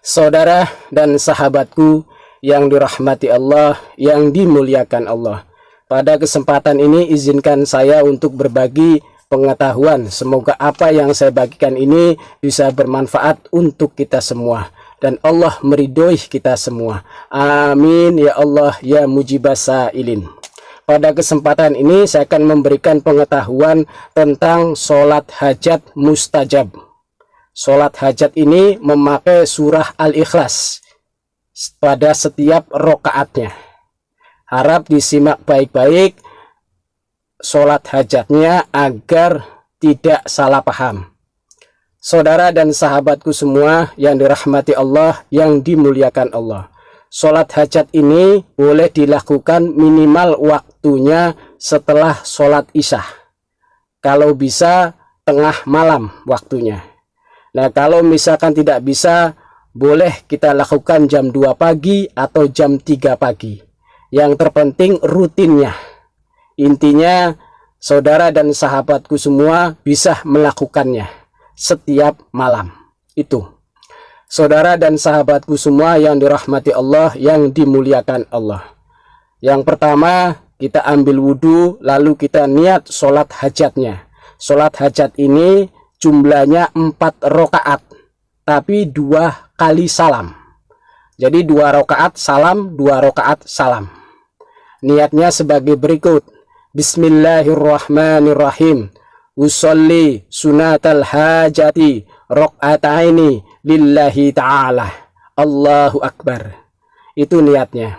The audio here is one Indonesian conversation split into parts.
Saudara dan sahabatku yang dirahmati Allah, yang dimuliakan Allah. Pada kesempatan ini izinkan saya untuk berbagi pengetahuan. Semoga apa yang saya bagikan ini bisa bermanfaat untuk kita semua. Dan Allah meridhoi kita semua. Amin ya Allah ya mujibas sa'ilin. Pada kesempatan ini saya akan memberikan pengetahuan tentang sholat hajat mustajab. Sholat hajat ini memakai surah Al-Ikhlas pada setiap rokaatnya. Harap disimak baik-baik sholat hajatnya agar tidak salah paham. Saudara dan sahabatku semua yang dirahmati Allah, yang dimuliakan Allah. Sholat hajat ini boleh dilakukan minimal waktunya setelah sholat isya. Kalau bisa tengah malam waktunya. Nah, kalau misalkan tidak bisa, boleh kita lakukan jam 2 pagi atau jam 3 pagi. Yang terpenting rutinnya. Intinya, saudara dan sahabatku semua bisa melakukannya setiap malam. Itu. Saudara dan sahabatku semua yang dirahmati Allah, yang dimuliakan Allah. Yang pertama, kita ambil wudhu, lalu kita niat sholat hajatnya. Sholat hajat ini jumlahnya 4 rakaat, tapi 2 kali salam. Jadi 2 rakaat salam, 2 rakaat salam. Niatnya sebagai berikut. Bismillahirrahmanirrahim. Usolli sunatal hajati rakaataini lillahi ta'ala. Allahu Akbar. Itu niatnya.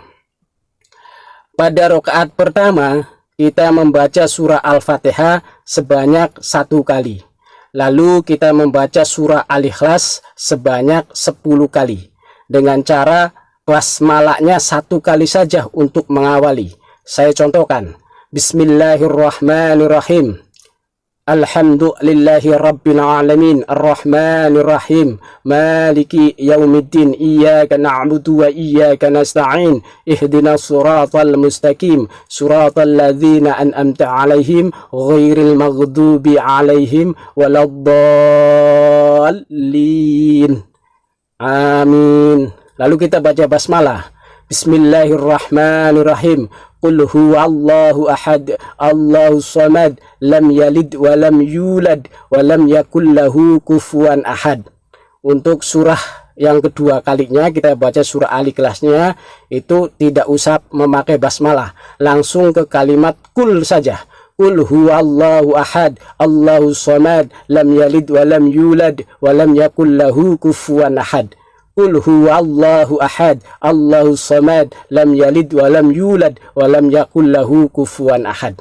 Pada rakaat pertama kita membaca surah Al-Fatihah sebanyak 1 kali. Lalu kita membaca surah Al-Ikhlas sebanyak 10 kali. Dengan cara basmalahnya 1 kali saja untuk mengawali. Saya contohkan. Bismillahirrahmanirrahim. Alhamdulillahi rabbil alamin. Ar-Rahmanirrahim. Maliki yaumiddin. Iyyaka na'budu wa iyyaka nasta'in. Ihdinas siratal mustaqim. Siratal ladzina an'amta 'alaihim ghairil maghdubi 'alaihim waladdallin. Amin. Lalu kita baca basmalah. Bismillahirrahmanirrahim. Qul huwallahu ahad, Allahus samad, lam yalid wa lam yulad wa lam yakul lahu kufuwan ahad. Untuk surah yang kedua kalinya kita baca surah Al-Ikhlasnya, itu tidak usah memakai basmalah, langsung ke kalimat kul saja. Qul huwallahu ahad, Allahus samad, lam yalid wa lam yulad wa lam yakul lahu kufuwan ahad. Qul huwallahu ahad, Allahus samad, lam yalid wa lam yulad wa lam yakul lahu kufuwan ahad.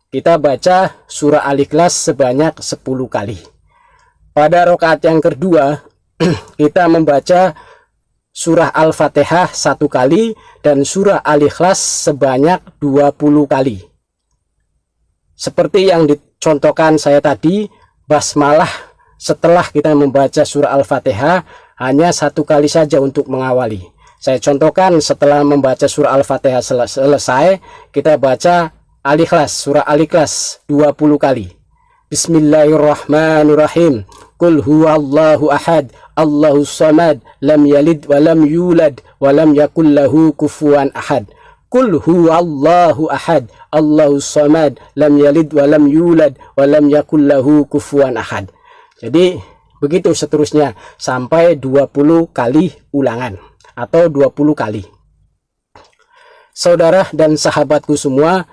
Kita baca surah Al-Ikhlas sebanyak 10 kali. Pada rakaat yang kedua kita membaca surah Al-Fatihah 1 kali dan surah Al-Ikhlas sebanyak 20 kali. Seperti yang dicontohkan saya tadi, basmalah setelah kita membaca surah Al-Fatihah hanya 1 kali saja untuk mengawali. Saya contohkan, setelah membaca surah Al-Fatihah selesai, kita baca Al-Ikhlas, surah Al-Ikhlas 20 kali. Bismillahirrahmanirrahim. Qul huwallahu ahad, Allahus samad, lam yalid wa lam yulad wa lam yakul lahu kufuwan ahad. Qul huwallahu ahad, Allahus samad, lam yalid wa lam yulad wa lam yakul lahu kufuwan ahad. Jadi begitu seterusnya sampai 20 kali ulangan atau 20 kali. Saudara dan sahabatku semua,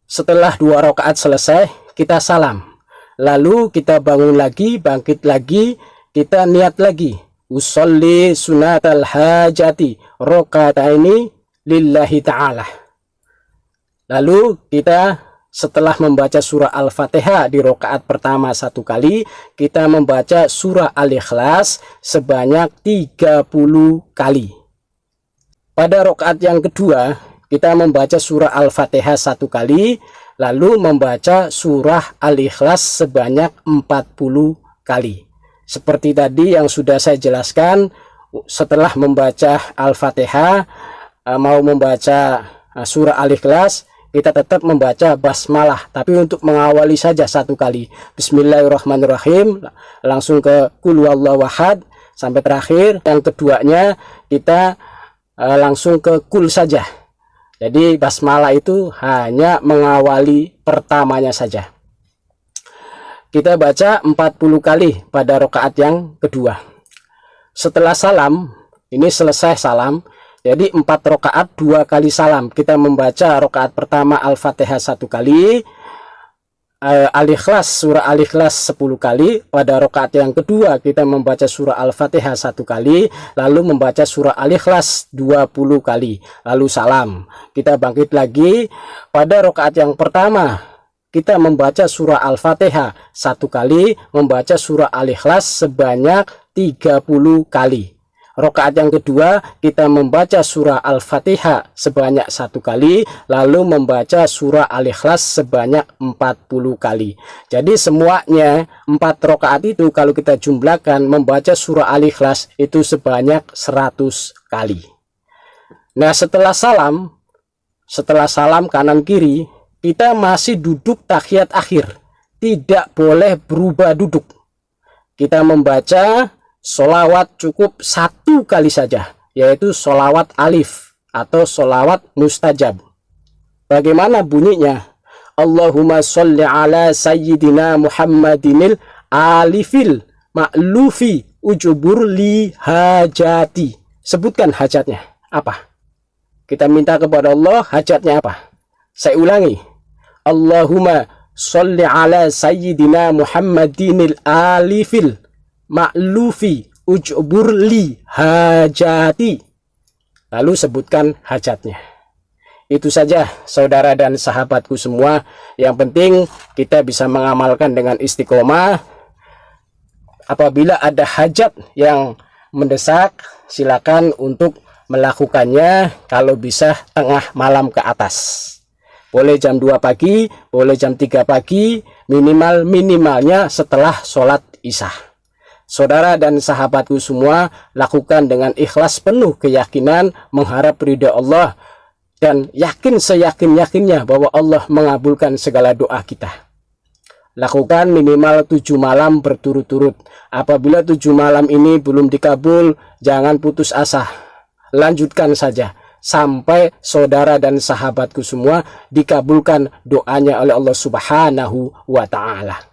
setelah 2 rakaat selesai kita salam. Lalu kita bangun lagi, bangkit lagi, kita niat lagi. Usolli sunatal hajati rakaataini lillahi ta'ala. Lalu kita setelah membaca surah Al-Fatihah di rakaat pertama 1 kali, kita membaca surah Al-Ikhlas sebanyak 30 kali. Pada rakaat yang kedua, kita membaca surah Al-Fatihah 1 kali, lalu membaca surah Al-Ikhlas sebanyak 40 kali. Seperti tadi yang sudah saya jelaskan, setelah membaca Al-Fatihah, mau membaca surah Al-Ikhlas, kita tetap membaca basmalah, tapi untuk mengawali saja 1 kali. Bismillahirrahmanirrahim, langsung ke Qul huwallahu ahad, sampai terakhir. Yang keduanya kita langsung ke kul saja. Jadi basmalah itu hanya mengawali pertamanya saja. Kita baca 40 kali pada rakaat yang kedua. Setelah salam, ini selesai salam, jadi 4 rakaat 2 kali salam. Kita membaca rakaat pertama Al-Fatihah 1 kali, Al-Ikhlas, surah Al-Ikhlas 10 kali. Pada rakaat yang kedua kita membaca surah Al-Fatihah 1 kali, lalu membaca surah Al-Ikhlas 20 kali, lalu salam. Kita bangkit lagi. Pada rakaat yang pertama kita membaca surah Al-Fatihah 1 kali, membaca surah Al-Ikhlas sebanyak 30 kali. Rakaat yang kedua kita membaca surah Al-Fatihah sebanyak 1 kali, lalu membaca surah Al-Ikhlas sebanyak 40 kali. Jadi semuanya 4 rakaat itu kalau kita jumlahkan membaca surah Al-Ikhlas itu sebanyak 100 kali. Nah, setelah salam kanan kiri, kita masih duduk tahiyat akhir, tidak boleh berubah duduk. Kita membaca sholawat cukup 1 kali saja, yaitu sholawat alif atau sholawat mustajab. Bagaimana bunyinya? Allahumma sholli ala sayyidina Muhammadinil alifil ma'lufi ujubur li hajati. Sebutkan hajatnya apa? Kita minta kepada Allah hajatnya apa? Saya ulangi. Allahumma sholli ala sayyidina Muhammadinil alifil ma'lufi ujbur li hajati. Lalu sebutkan hajatnya. Itu saja saudara dan sahabatku semua. Yang penting kita bisa mengamalkan dengan istiqomah. Apabila ada hajat yang mendesak, silakan untuk melakukannya, kalau bisa tengah malam ke atas. Boleh jam 2 pagi, boleh jam 3 pagi, minimalnya setelah sholat isya. Saudara dan sahabatku semua, lakukan dengan ikhlas penuh keyakinan, mengharap ridha Allah, dan yakin seyakin-yakinnya bahwa Allah mengabulkan segala doa kita. Lakukan minimal 7 malam berturut-turut. Apabila 7 malam ini belum dikabul, jangan putus asa. Lanjutkan saja sampai saudara dan sahabatku semua dikabulkan doanya oleh Allah Subhanahu wa ta'ala.